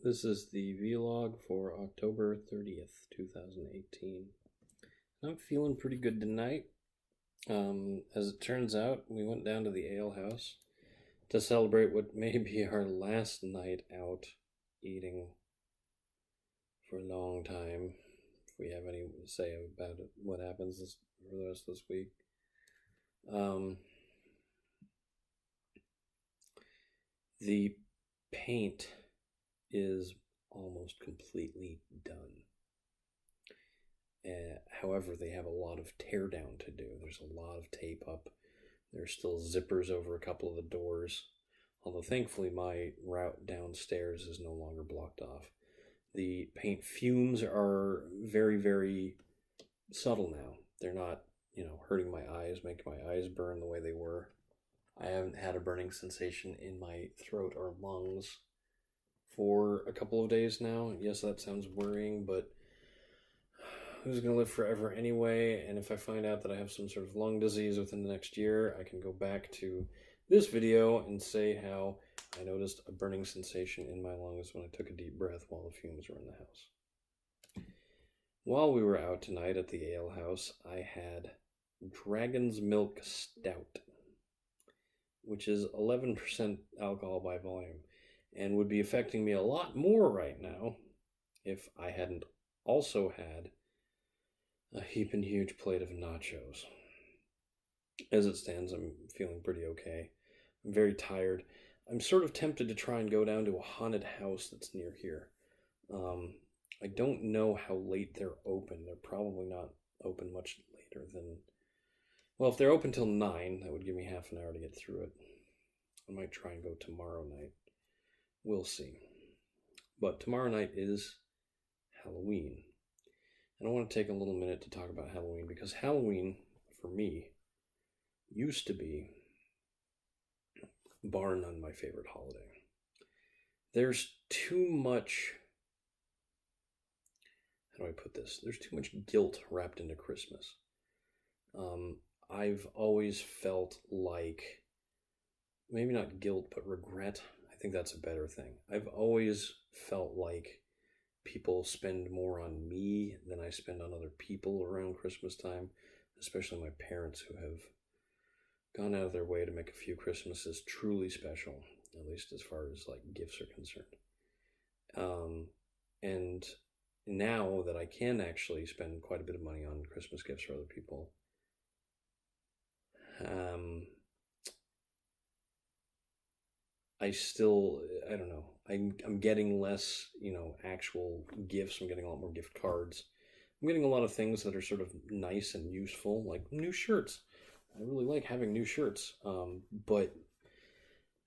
This is the vlog for October 30th, 2018. I'm feeling pretty good tonight. As it turns out, we went down to the ale house to celebrate what may be our last night out eating for a long time. If we have any say about it, what happens for the rest of this week. The paint is almost completely done. However, they have a lot of tear down to do. There's a lot of tape up. There's still zippers over a couple of the doors. Although thankfully my route downstairs is no longer blocked off. The paint fumes are very, very subtle now. They're not, hurting my eyes, making my eyes burn the way they were. I haven't had a burning sensation in my throat or lungs for a couple of days now. Yes, that sounds worrying, but who's going to live forever anyway? And if I find out that I have some sort of lung disease within the next year, I can go back to this video and say how I noticed a burning sensation in my lungs when I took a deep breath while the fumes were in the house. While we were out tonight at the ale house, I had Dragon's Milk Stout, which is 11% alcohol by volume, and would be affecting me a lot more right now if I hadn't also had a heaping huge plate of nachos. As it stands, I'm feeling pretty okay. I'm very tired. I'm sort of tempted to try and go down to a haunted house that's near here. I don't know how late they're open. They're probably not open much later than... Well, if they're open till 9, that would give me half an hour to get through it. I might try and go tomorrow night. We'll see. But tomorrow night is Halloween. And I want to take a little minute to talk about Halloween, because Halloween, for me, used to be, bar none, my favorite holiday. There's too much... How do I put this? There's too much guilt wrapped into Christmas. I've always felt like, maybe not guilt, but regret. I think that's a better thing. I've always felt like people spend more on me than I spend on other people around Christmas time, especially my parents, who have gone out of their way to make a few Christmases truly special, at least as far as like gifts are concerned. And now that I can actually spend quite a bit of money on Christmas gifts for other people, I don't know. I'm getting less, actual gifts. I'm getting a lot more gift cards. I'm getting a lot of things that are sort of nice and useful, like new shirts. I really like having new shirts, but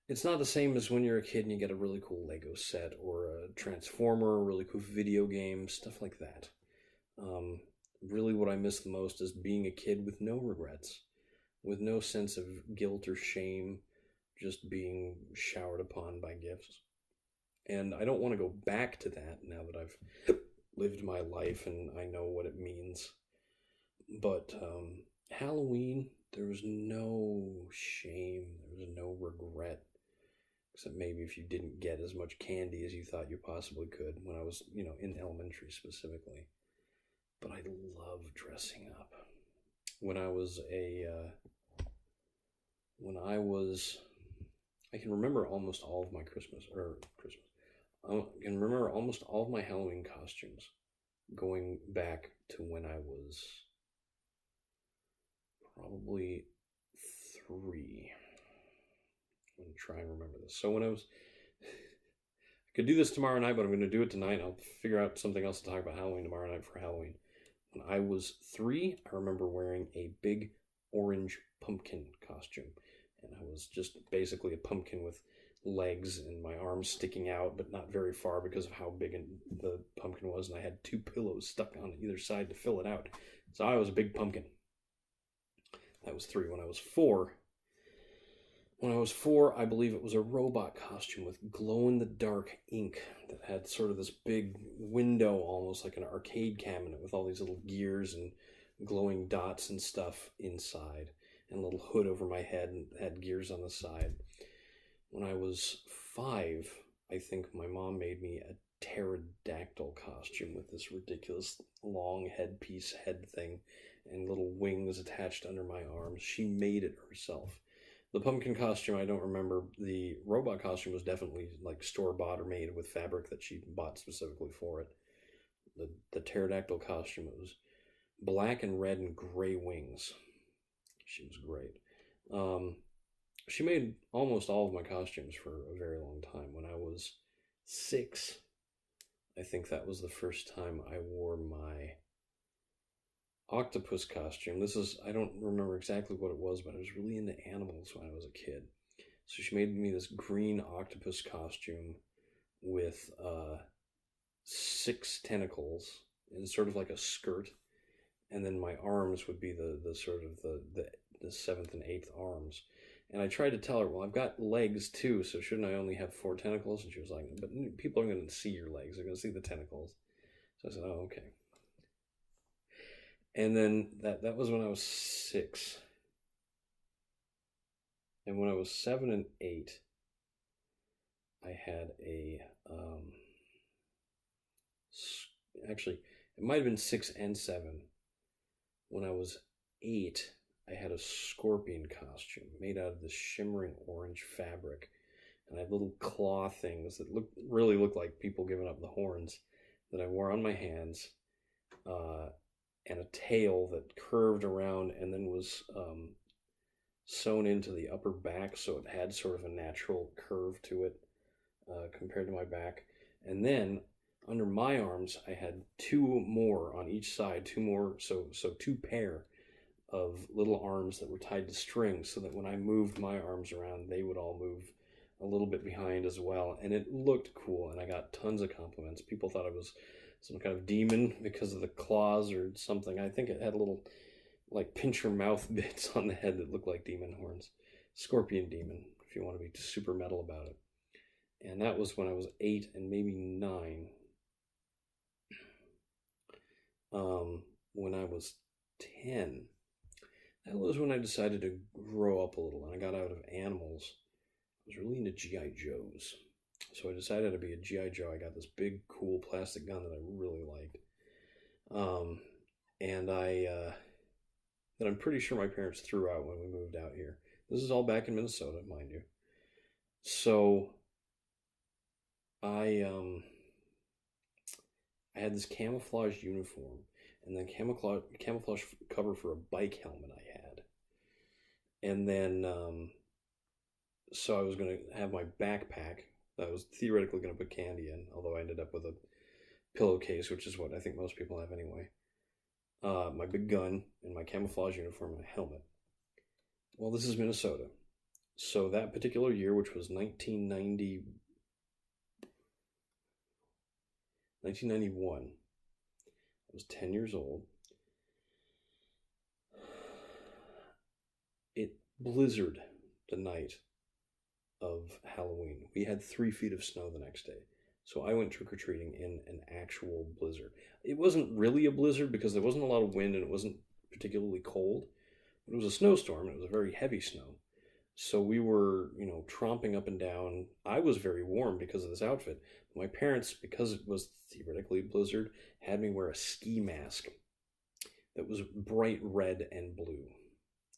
it's not the same as when you're a kid and you get a really cool Lego set or a Transformer, a really cool video game, stuff like that. Really what I miss the most is being a kid with no regrets, with no sense of guilt or shame, just being showered upon by gifts. And I don't want to go back to that now that I've lived my life and I know what it means. But Halloween, there was no shame, there was no regret, except maybe if you didn't get as much candy as you thought you possibly could when I was, in elementary specifically. But I love dressing up. I can remember almost all of my I can remember almost all of my Halloween costumes going back to when I was probably 3. I'm going to try and remember this. So I could do this tomorrow night, but I'm going to do it tonight. I'll figure out something else to talk about Halloween tomorrow night for Halloween. When I was 3, I remember wearing a big orange pumpkin costume. And I was just basically a pumpkin with legs and my arms sticking out, but not very far because of how big the pumpkin was. And I had 2 pillows stuck on either side to fill it out. So I was a big pumpkin. That was 3. When I was 4, I believe it was a robot costume with glow-in-the-dark ink that had sort of this big window, almost like an arcade cabinet, with all these little gears and glowing dots and stuff inside, and a little hood over my head and had gears on the side. When I was 5, I think my mom made me a pterodactyl costume with this ridiculous long head thing and little wings attached under my arms. She made it herself. The pumpkin costume, I don't remember. The robot costume was definitely like store-bought or made with fabric that she bought specifically for it. The pterodactyl costume, it was black and red and gray wings. She was great. She made almost all of my costumes for a very long time. When I was 6, I think that was the first time I wore my octopus costume. I don't remember exactly what it was, but I was really into animals when I was a kid. So she made me this green octopus costume with 6 tentacles and sort of like a skirt. And then my arms would be the sort of the 7th and 8th arms. And I tried to tell her, well, I've got legs too, so shouldn't I only have 4 tentacles? And she was like, but people are going to see your legs. They're going to see the tentacles. So I said, oh, okay. And then that was when I was 6. And when I was 7 and 8, I had actually, it might have been 6 and 7. When I was 8, I had a scorpion costume made out of this shimmering orange fabric. And I had little claw things that really looked like people giving up the horns that I wore on my hands. And a tail that curved around and then was sewn into the upper back, so it had sort of a natural curve to it compared to my back. And then under my arms, I had 2 more on each side, 2 more, so 2 pair of little arms that were tied to strings, so that when I moved my arms around, they would all move a little bit behind as well. And it looked cool, and I got tons of compliments. People thought I was some kind of demon because of the claws or something. I think it had little like pincher mouth bits on the head that looked like demon horns. Scorpion demon, if you want to be super metal about it. And that was when I was 8 and maybe 9. When I was 10, that was when I decided to grow up a little, and I got out of animals. I was really into G.I. Joes. So I decided to be a G.I. Joe. I got this big, cool plastic gun that I really liked. And that I'm pretty sure my parents threw out when we moved out here. This is all back in Minnesota, mind you. So I had this camouflage uniform and then camouflage cover for a bike helmet I had. And then, so I was going to have my backpack that I was theoretically going to put candy in, although I ended up with a pillowcase, which is what I think most people have anyway. My big gun and my camouflage uniform and a helmet. Well, this is Minnesota. So that particular year, which was 1991, I was 10 years old. It blizzarded the night of Halloween. We had 3 feet of snow the next day. So I went trick-or-treating in an actual blizzard. It wasn't really a blizzard because there wasn't a lot of wind and it wasn't particularly cold. But it was a snowstorm and it was a very heavy snow. So we were, tromping up and down. I was very warm because of this outfit. My parents, because it was theoretically a blizzard, had me wear a ski mask that was bright red and blue.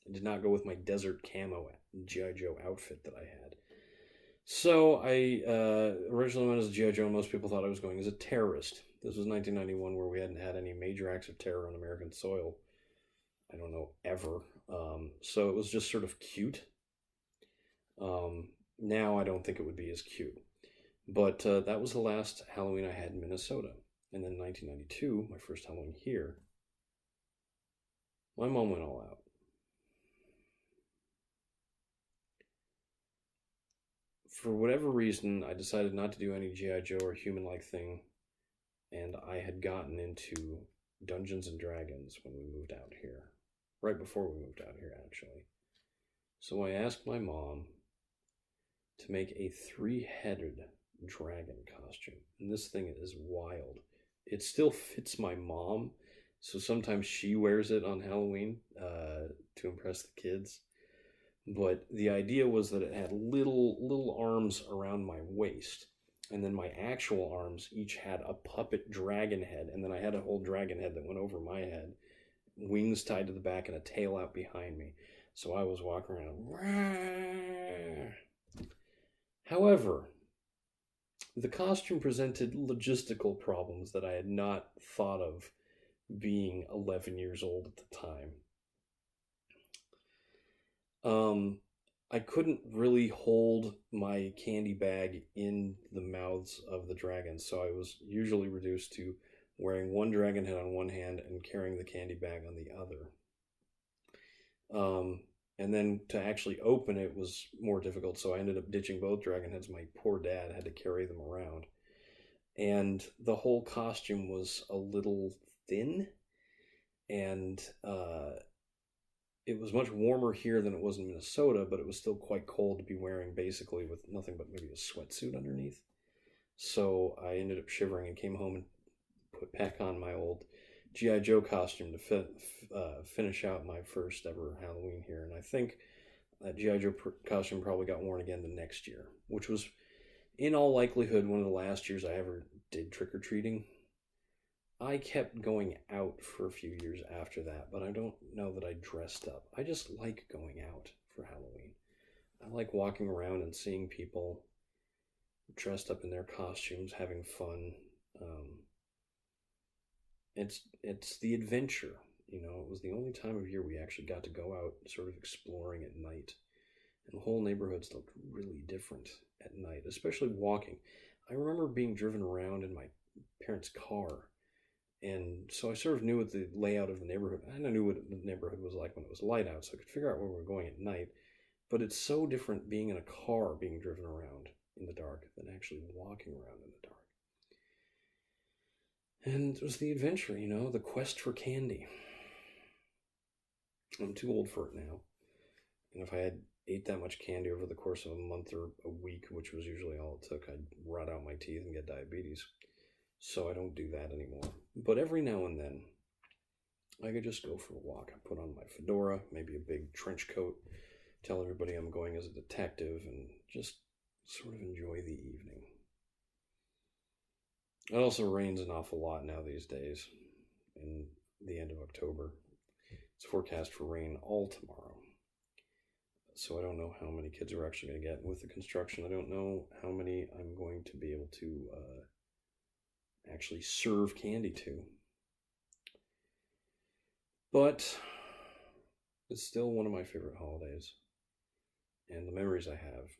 It did not go with my desert camo G.I. Joe outfit that I had. So I originally went as a G.I. Joe, and most people thought I was going as a terrorist. This was 1991, where we hadn't had any major acts of terror on American soil. I don't know, ever. So it was just sort of cute. Now I don't think it would be as cute. But that was the last Halloween I had in Minnesota. And then 1992, my first Halloween here, my mom went all out. For whatever reason, I decided not to do any G.I. Joe or human-like thing, and I had gotten into Dungeons and Dragons when we moved out here. Right before we moved out here, actually. So I asked my mom to make a 3-headed dragon costume. And this thing is wild. It still fits my mom, so sometimes she wears it on Halloween to impress the kids. But the idea was that it had little arms around my waist. And then my actual arms each had a puppet dragon head, and then I had a whole dragon head that went over my head, wings tied to the back, and a tail out behind me. So I was walking around. However, the costume presented logistical problems that I had not thought of being 11 years old at the time. I couldn't really hold my candy bag in the mouths of the dragons, so I was usually reduced to wearing one dragon head on one hand and carrying the candy bag on the other. And then to actually open it was more difficult, so I ended up ditching both dragon heads. My poor dad had to carry them around. And the whole costume was a little thin, and it was much warmer here than it was in Minnesota, but it was still quite cold to be wearing basically with nothing but maybe a sweatsuit underneath. So I ended up shivering and came home and put back on my old G.I. Joe costume to finish out my first ever Halloween here. And I think that G.I. Joe costume probably got worn again the next year, which was in all likelihood one of the last years I ever did trick-or-treating. I kept going out for a few years after that, but I don't know that I dressed up. I just like going out for Halloween. I like walking around and seeing people dressed up in their costumes, having fun. It's the adventure, you know. It was the only time of year we actually got to go out sort of exploring at night. And the whole neighborhoods looked really different at night, especially walking. I remember being driven around in my parents' car, and so I sort of knew what the layout of the neighborhood, and I knew what the neighborhood was like when it was light out, so I could figure out where we were going at night. But it's so different being in a car being driven around in the dark than actually walking around in the dark. And it was the adventure, you know, the quest for candy. I'm too old for it now. And if I had ate that much candy over the course of a month or a week, which was usually all it took, I'd rot out my teeth and get diabetes. So I don't do that anymore. But every now and then, I could just go for a walk. I put on my fedora, maybe a big trench coat, tell everybody I'm going as a detective, and just sort of enjoy the evening. It also rains an awful lot now these days, in the end of October. It's forecast for rain all tomorrow. So I don't know how many kids are actually going to get. With the construction, I don't know how many I'm going to be able to actually serve candy to. But it's still one of my favorite holidays. And the memories I have,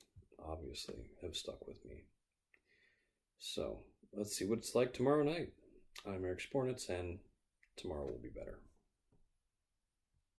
obviously, have stuck with me. So let's see what it's like tomorrow night. I'm Eric Spornitz, and tomorrow will be better.